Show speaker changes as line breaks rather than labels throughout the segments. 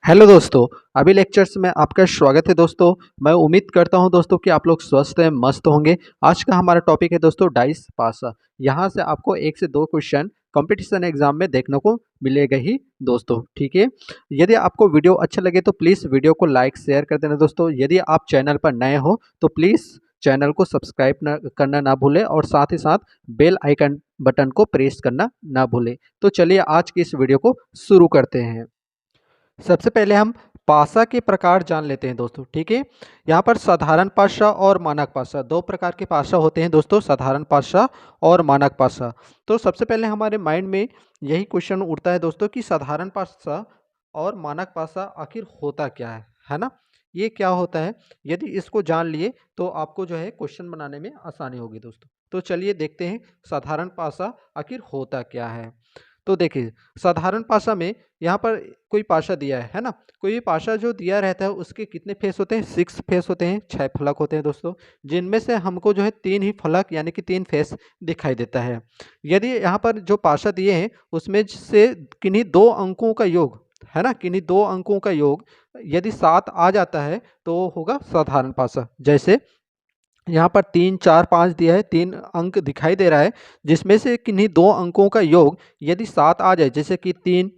Hello दोस्तों। अभी lectures में आपका स्वागत है दोस्तों। मैं उम्मीद करता हूं दोस्तों कि आप लोग स्वस्थ हैं, मस्त होंगे। आज का हमारा टॉपिक है दोस्तों डाइस पासा। यहां से आपको एक से दो क्वेश्चन कंपटीशन एग्जाम में देखने को मिलेगा ही दोस्तों, ठीक है। यदि आपको वीडियो अच्छा लगे तो प्लीज़ वीडियो को लाइक शेयर कर देना दोस्तों। यदि आप चैनल पर नए हो तो प्लीज़ चैनल को सब्सक्राइब करना ना भूलें और साथ ही साथ बेल आइकन बटन को प्रेस करना ना भूलें। तो चलिए आज की इस वीडियो को शुरू करते हैं। सबसे पहले हम पासा के प्रकार जान लेते हैं दोस्तों, ठीक है। यहाँ पर साधारण पासा और मानक पासा, दो प्रकार के पासा होते हैं दोस्तों, साधारण पासा और मानक पासा। तो सबसे पहले हमारे माइंड में यही क्वेश्चन उठता है दोस्तों कि साधारण पासा और मानक पासा आखिर होता क्या है ना। ये क्या होता है, यदि इसको जान लिए तो आपको जो है क्वेश्चन बनाने में आसानी होगी दोस्तों। तो चलिए देखते हैं साधारण पासा आखिर होता क्या है। तो देखिए, साधारण पासा में यहाँ पर कोई पासा दिया है ना। कोई भी पासा जो दिया रहता है उसके कितने फेस होते हैं, 6 फेस होते हैं, 6 फलक होते हैं दोस्तों। जिनमें से हमको जो है 3 ही फलक यानी कि 3 फेस दिखाई देता है। यदि यहाँ पर जो पासा दिए हैं उसमें से किन्हीं 2 अंकों का योग है ना, किन्हीं 2 अंकों का योग यदि 7 आ जाता है तो होगा साधारण पासा। जैसे यहाँ पर 3, 4, 5 दिया है, 3 अंक दिखाई दे रहा है, जिसमें से किन्हीं 2 अंकों का योग यदि 7 आ जाए, जैसे कि 3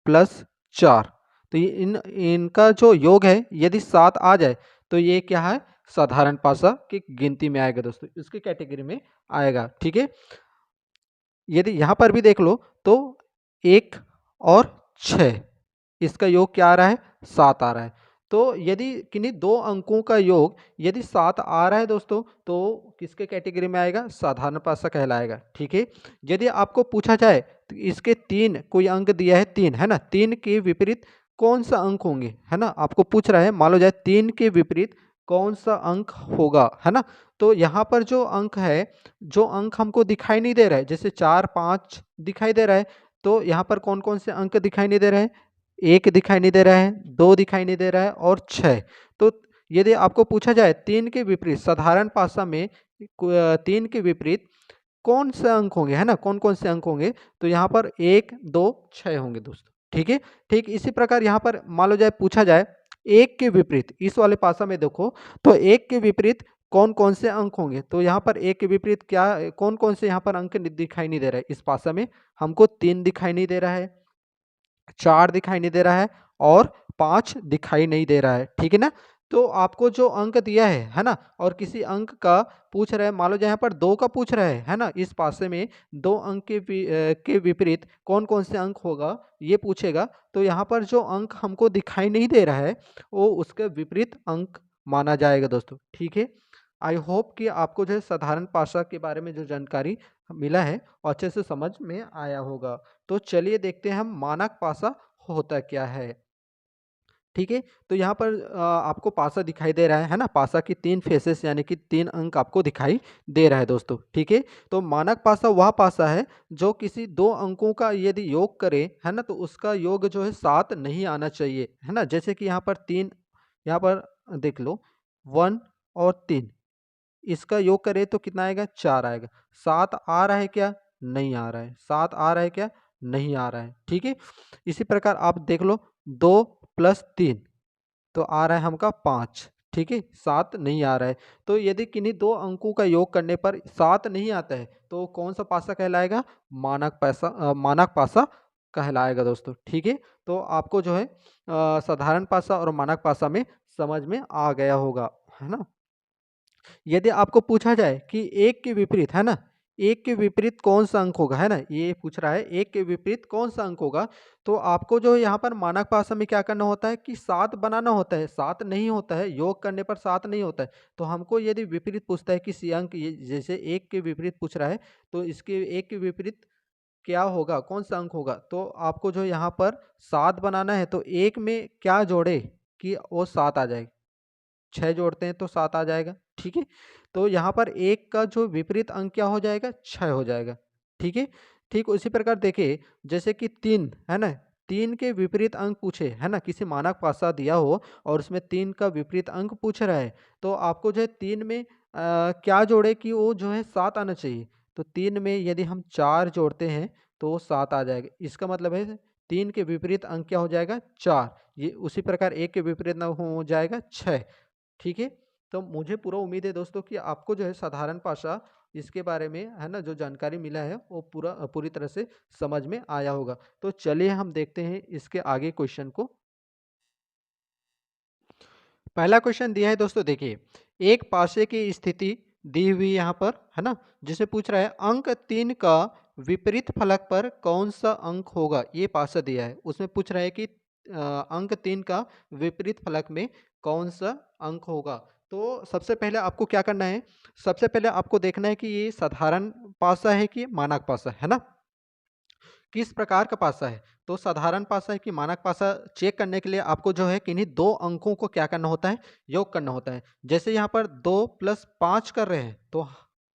प्लस 4, तो ये इनका जो योग है यदि 7 आ जाए तो ये क्या है, साधारण पासा की गिनती में आएगा दोस्तों, इसकी कैटेगरी में आएगा, ठीक है। यदि यहाँ पर भी देख लो तो 1 और 6 इसका योग क्या आ रहा है, 7 आ रहा है। तो यदि किन्हीं 2 अंकों का योग यदि 7 आ रहा है दोस्तों तो किसके कैटेगरी में आएगा, साधारण पासा कहलाएगा, ठीक है। यदि आपको पूछा जाए तो इसके 3 कोई अंक दिया है, 3 है ना, 3 के विपरीत कौन सा अंक होंगे, है ना, आपको पूछ रहा है, मान लो जाए 3 के विपरीत कौन सा अंक होगा, है ना। तो यहाँ पर जो अंक है, जो अंक हमको दिखाई नहीं दे रहा है, जैसे 4, 5 दिखाई दे रहा है, तो यहाँ पर कौन कौन से अंक दिखाई नहीं दे रहे हैं, 1 दिखाई नहीं दे रहा है, 2 दिखाई नहीं दे रहा है और 6। तो यदि आपको पूछा जाए 3 के विपरीत साधारण पासा में 3 के विपरीत कौन से अंक होंगे, है ना, कौन कौन से अंक होंगे, तो यहाँ पर 1, 2, 6 होंगे दोस्तों, ठीक है। ठीक इसी प्रकार यहाँ पर मान लो जाए पूछा जाए 1 के विपरीत, इस वाले पासा में देखो तो 1 के विपरीत कौन कौन से अंक होंगे, तो यहाँ पर 1 के विपरीत क्या कौन कौन से यहाँ पर अंक दिखाई नहीं दे रहा है, इस पासा में हमको 3 दिखाई नहीं दे रहा है, 4 दिखाई नहीं दे रहा है और 5 दिखाई नहीं दे रहा है, ठीक है ना। तो आपको जो अंक दिया है ना, और किसी अंक का पूछ रहे हैं, मान लो यहाँ पर 2 का पूछ रहा है ना, इस पासे में 2 अंक के विपरीत कौन कौन से अंक होगा ये पूछेगा, तो यहाँ पर जो अंक हमको दिखाई नहीं दे रहा है वो उसके विपरीत अंक माना जाएगा दोस्तों, ठीक है। आई होप कि आपको जो है साधारण पासा के बारे में जो जानकारी मिला है और अच्छे से समझ में आया होगा। तो चलिए देखते हैं हम मानक पासा होता क्या है, ठीक है। तो यहाँ पर आपको पासा दिखाई दे रहा है ना, पासा की 3 फेसेस यानी कि 3 अंक आपको दिखाई दे रहा है दोस्तों, ठीक है। तो मानक पासा वह पासा है जो किसी 2 अंकों का यदि योग करे, है ना, तो उसका योग जो है 7 नहीं आना चाहिए, है ना। जैसे कि यहाँ पर 3, यहाँ पर देख लो 1 और 3 इसका योग करें तो कितना आएगा, 4 आएगा। 7 आ रहा है क्या, नहीं आ रहा है। 7 आ रहा है क्या, नहीं आ रहा है, ठीक है। इसी प्रकार आप देख लो 2 प्लस 3 तो आ रहा है हमका 5, ठीक है, 7 नहीं आ रहा है। तो यदि किन्हीं 2 अंकों का योग करने पर 7 नहीं आता है तो कौन सा पासा कहलाएगा, मानक पासा कहलाएगा दोस्तों, ठीक है। तो आपको जो है साधारण पासा और मानक पासा में समझ में आ गया होगा, है ना। यदि आपको पूछा जाए कि 1 के विपरीत, है ना, 1 के विपरीत कौन सा अंक होगा, है ना, ये पूछ रहा है 1 के विपरीत कौन सा अंक होगा, तो आपको जो है यहाँ पर मानक पासा में क्या करना होता है कि 7 बनाना होता है, 7 नहीं होता है, योग करने पर 7 नहीं होता है। तो हमको यदि विपरीत पूछता है किसी अंक, ये जैसे 1 के विपरीत पूछ रहा है, तो इसके 1 के विपरीत क्या होगा, कौन सा अंक होगा, तो आपको जो यहाँ पर 7 बनाना है, तो 1 में क्या जोड़े कि वो 7 आ जाए, 6 जोड़ते हैं तो 7 आ जाएगा, ठीक है। तो यहाँ पर 1 का जो विपरीत अंक क्या हो जाएगा, 6 हो जाएगा, ठीक है। ठीक उसी प्रकार देखिए जैसे कि 3 है ना, 3 के विपरीत अंक पूछे, है ना, किसी मानक पासा दिया हो और उसमें 3 का विपरीत अंक पूछ रहा है, तो आपको जो है 3 में क्या जोड़े कि वो जो है 7 आना चाहिए। तो 3 में यदि हम 4 जोड़ते हैं तो वो 7 आ जाएगा। इसका मतलब है 3 के विपरीत अंक क्या हो जाएगा, 4। ये उसी प्रकार 1 के विपरीत ना हो जाएगा 6। ठीक है? तो मुझे पूरा उम्मीद है दोस्तों कि आपको जो है साधारण भाषा इसके बारे में है ना जो जानकारी मिला है वो पूरी तरह से समझ में आया होगा। तो चलिए हम देखते हैं इसके आगे क्वेश्चन को। पहला क्वेश्चन दिया है दोस्तों, देखिए एक पासे की स्थिति दी हुई यहाँ पर है ना, जिसे पूछ रहा है अंक 3 का विपरीत फलक पर कौन सा अंक होगा। ये पासा दिया है, उसमें पूछ रहा है कि अंक 3 का विपरीत फलक में कौन सा अंक होगा। तो सबसे पहले आपको क्या करना है, सबसे पहले आपको देखना है कि ये साधारण पासा है कि मानक पासा है ना, किस प्रकार का पासा है। तो साधारण पासा है कि मानक पासा चेक करने के लिए आपको जो है किन्हीं दो अंकों को क्या करना होता है, योग करना होता है। जैसे यहाँ पर 2 + 5 कर रहे हैं तो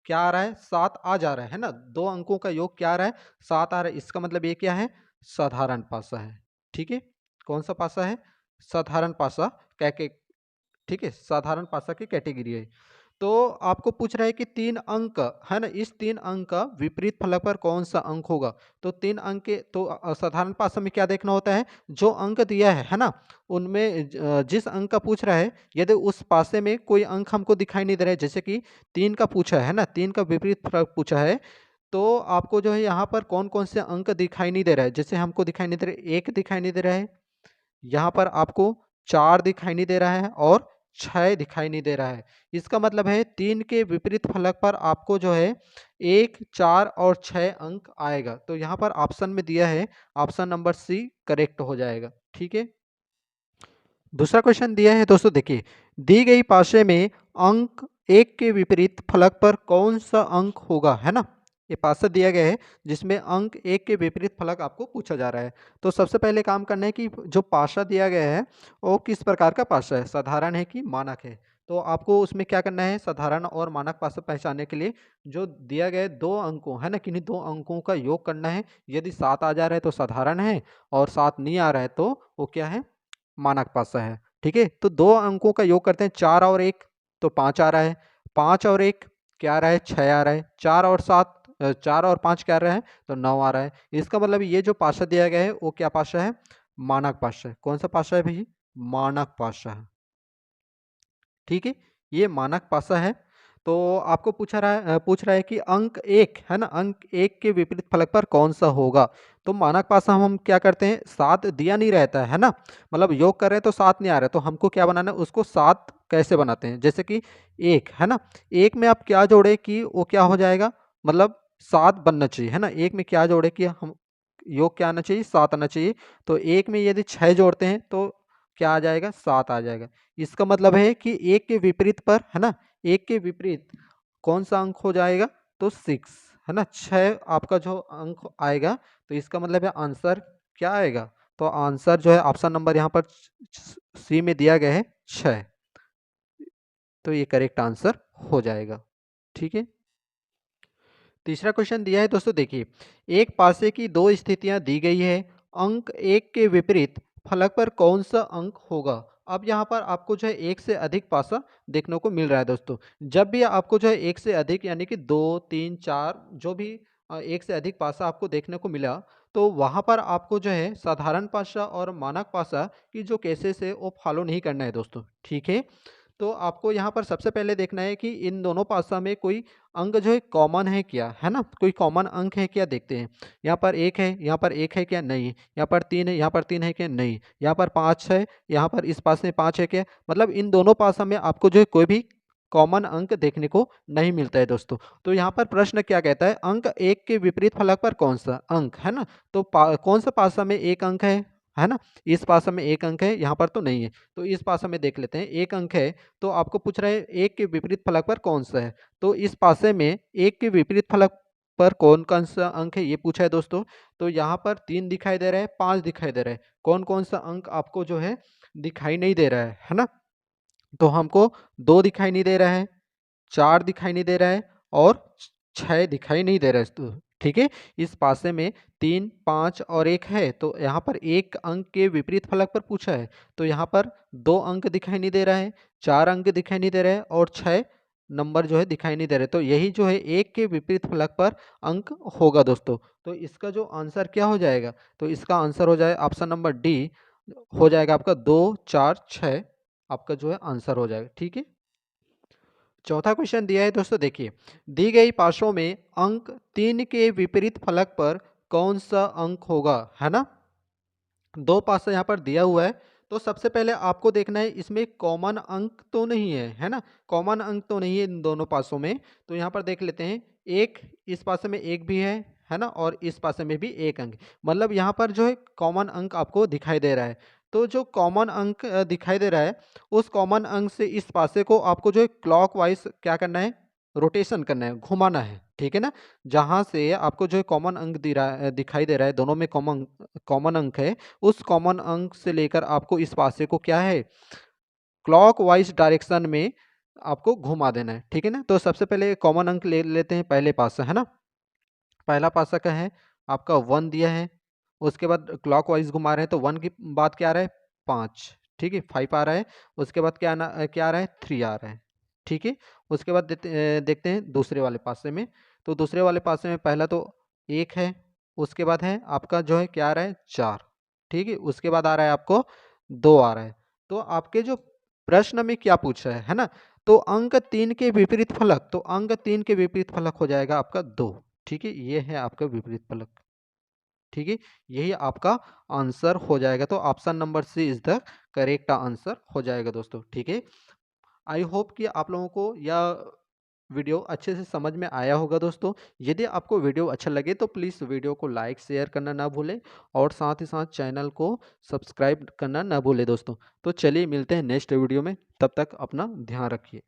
क्या आ रहा है, 7 आ जा रहा है ना, दो अंकों का योग क्या आ रहा है, 7 आ रहा है। इसका मतलब ये क्या है, साधारण पासा है। ठीक है, कौन सा पासा है, साधारण पासा कह के, ठीक है, साधारण पासा की कैटेगरी है। तो आपको पूछ रहा है कि 3 अंक है ना, इस 3 अंक का विपरीत फलक पर कौन सा अंक होगा। तो 3 अंक के तो साधारण पासा में क्या देखना होता है, जो अंक दिया है ना, उनमें जिस अंक का पूछ रहा है, यदि उस पासे में कोई अंक हमको दिखाई नहीं दे रहा है, जैसे कि 3 का पूछा है ना, 3 का विपरीत फलक पूछा है, तो आपको जो है यहाँ पर कौन कौन से अंक दिखाई नहीं दे रहा है। जैसे हमको दिखाई नहीं दे रहा है, 1 दिखाई नहीं दे रहा है, यहाँ पर आपको 4 दिखाई नहीं दे रहा है और 6 दिखाई नहीं दे रहा है। इसका मतलब है 3 के विपरीत फलक पर आपको जो है 1, 4 और 6 अंक आएगा। तो यहाँ पर ऑप्शन में दिया है, ऑप्शन नंबर सी करेक्ट हो जाएगा। ठीक है, दूसरा क्वेश्चन दिया है दोस्तों, देखिए दी गई पाशे में अंक 1 के विपरीत फलक पर कौन सा अंक होगा, है ना। ये पासा दिया गया है जिसमें अंक 1 के विपरीत फलक आपको पूछा जा रहा है। तो सबसे पहले काम करना है कि जो पासा दिया गया है वो किस प्रकार का पासा है, साधारण है कि मानक है। तो आपको उसमें क्या करना है, साधारण और मानक पासा पहचानने के लिए जो दिया गया है दो अंकों है ना, किन्हीं दो अंकों का योग करना है। यदि 7 आ जा रहा है तो साधारण है, और 7 नहीं आ रहा है तो वो क्या है, मानक पासा है। ठीक है, तो दो अंकों का योग करते हैं, 4 और 1 तो 5 आ रहा है, 5 और 1 क्या आ रहा है, 6 आ रहा है, 4 और 7 4 और 5 क्या आ रहा है, तो 9 आ रहा है। इसका मतलब ये जो पासा दिया गया है वो क्या पासा है, मानक पासा है। कौन सा पासा है भाई, मानक पासा है। ठीक है, ये मानक पासा है। तो आपको पूछ रहा है कि अंक 1 है ना, अंक 1 के विपरीत फलक पर कौन सा होगा। तो मानक पासा हम क्या करते हैं, 7 दिया नहीं रहता है ना, मतलब योग कर रहे हैं तो 7 नहीं आ रहा है, तो हमको क्या बनाना है, उसको 7 कैसे बनाते हैं। जैसे कि 1 है ना, 1 में आप क्या जोड़े कि वो क्या हो जाएगा, मतलब 7 बनना चाहिए है ना। 1 में क्या जोड़े कि हम योग क्या आना चाहिए, 7 आना चाहिए। तो 1 में यदि 6 जोड़ते हैं तो क्या आ जाएगा, 7 आ जाएगा। इसका मतलब है कि 1 के विपरीत पर है ना, 1 के विपरीत कौन सा अंक हो जाएगा, तो 6 है ना, 6 आपका जो अंक आएगा। तो इसका मतलब है आंसर क्या आएगा, तो आंसर जो है ऑप्शन नंबर यहाँ पर सी में दिया गया है 6, तो ये करेक्ट आंसर हो जाएगा। ठीक है, तीसरा क्वेश्चन दिया है दोस्तों, देखिए एक पासे की दो स्थितियां दी गई है, अंक 1 के विपरीत फलक पर कौन सा अंक होगा। अब यहाँ पर आपको जो है एक से अधिक पासा देखने को मिल रहा है दोस्तों। जब भी आपको जो है एक से अधिक यानी कि 2, 3, 4 जो भी एक से अधिक पासा आपको देखने को मिला, तो वहाँ पर आपको जो है साधारण पासा और मानक पासा की जो केसेस है वो फॉलो नहीं करना है दोस्तों। ठीक है, तो आपको यहाँ पर सबसे पहले देखना है कि इन दोनों पासा में कोई अंक जो है कॉमन है क्या, है ना, कोई कॉमन अंक है क्या, देखते हैं। यहाँ पर 1 है, यहाँ पर 1 है क्या, नहीं। यहाँ पर 3 है, यहाँ पर 3 है क्या, नहीं। यहाँ पर 5 है, यहाँ पर इस पास में 5 है क्या, मतलब इन दोनों पासा में आपको जो है कोई भी कॉमन अंक देखने को नहीं मिलता है दोस्तों। तो यहाँ पर प्रश्न क्या कहता है, अंक 1 के विपरीत फलक पर कौन सा अंक है ना, तो कौन सा पासा में एक अंक है ना। इस पासा में एक अंक है, यहाँ पर तो नहीं है, तो इस पासा में देख लेते हैं, एक अंक है। तो आपको पूछ रहे हैं 1 के विपरीत फलक पर कौन सा है, तो इस पासे में 1 के विपरीत फलक पर कौन कौन सा अंक है ये पूछा है दोस्तों। तो यहाँ पर 3 दिखाई दे रहा है, 5 दिखाई दे रहा है, कौन कौन सा अंक आपको जो है दिखाई नहीं दे रहा है ना। तो हमको 2 दिखाई नहीं दे रहा है, 4 दिखाई नहीं दे रहा है और 6 दिखाई नहीं दे रहा है। तो ठीक है, इस पासे में 3, 5 और 1 है, तो यहाँ पर एक अंक के विपरीत फलक पर पूछा है, तो यहाँ पर 2 अंक दिखाई नहीं दे रहा है, 4 अंक दिखाई नहीं दे रहा है और 6 नंबर जो है दिखाई नहीं दे रहे। तो यही जो है एक के विपरीत फलक पर अंक होगा दोस्तों। तो इसका जो आंसर क्या हो जाएगा, तो इसका आंसर हो जाए ऑप्शन नंबर डी, हो जाएगा आपका 2 4 6 आपका जो है आंसर हो जाएगा। ठीक है, चौथा क्वेश्चन दिया है दोस्तों, देखिए दी गई पाशों में अंक 3 के विपरीत फलक पर कौन सा अंक होगा, है ना। दो पासा यहाँ पर दिया हुआ है, तो सबसे पहले आपको देखना है इसमें कॉमन अंक तो नहीं है ना। कॉमन अंक तो नहीं है इन दोनों पासों में, तो यहाँ पर देख लेते हैं। एक इस पासे में एक भी है ना, और इस पासे में भी एक अंक, मतलब यहाँ पर जो है कॉमन अंक आपको दिखाई दे रहा है। तो जो कॉमन अंक दिखाई दे रहा है, उस कॉमन अंक से इस पासे को आपको जो है क्लॉकवाइज क्या करना है, रोटेशन करना है, घुमाना है। ठीक है ना, जहाँ से आपको जो है कॉमन अंक दिखाई दे रहा है, दोनों में कॉमन कॉमन अंक है, उस कॉमन अंक से लेकर आपको इस पासे को क्या है, क्लॉकवाइज डायरेक्शन में आपको घुमा देना है। ठीक है ना, तो सबसे पहले कॉमन अंक ले लेते हैं पहले पासा, है ना। पहला पासा का है आपका 1 दिया है, उसके बाद क्लॉकवाइज घुमा रहे हैं तो 1 की बाद क्या आ रहा है, 5। ठीक है, 5 आ रहा है। उसके बाद क्या आ रहा है, 3 आ रहा है। ठीक है, उसके बाद देखते हैं दूसरे वाले पासे में। तो दूसरे वाले पासे में पहला तो 1 है, उसके बाद है आपका जो है क्या आ रहा है, 4। ठीक है, उसके बाद आ रहा है आपको 2 आ रहा है। तो आपके जो प्रश्न में क्या पूछा है ना, तो अंक 3 के विपरीत फलक, तो अंक 3 के विपरीत फलक हो जाएगा आपका 2। ठीक है, ये है आपका विपरीत फलक। ठीक है, यही आपका आंसर हो जाएगा। तो option number C is the correct answer हो जाएगा दोस्तों। ठीक है, आई होप कि आप लोगों को यह वीडियो अच्छे से समझ में आया होगा दोस्तों। यदि आपको वीडियो अच्छा लगे तो प्लीज़ वीडियो को लाइक शेयर करना ना भूलें, और साथ ही साथ चैनल को सब्सक्राइब करना ना भूलें दोस्तों। तो चलिए मिलते हैं नेक्स्ट वीडियो में, तब तक अपना ध्यान रखिए।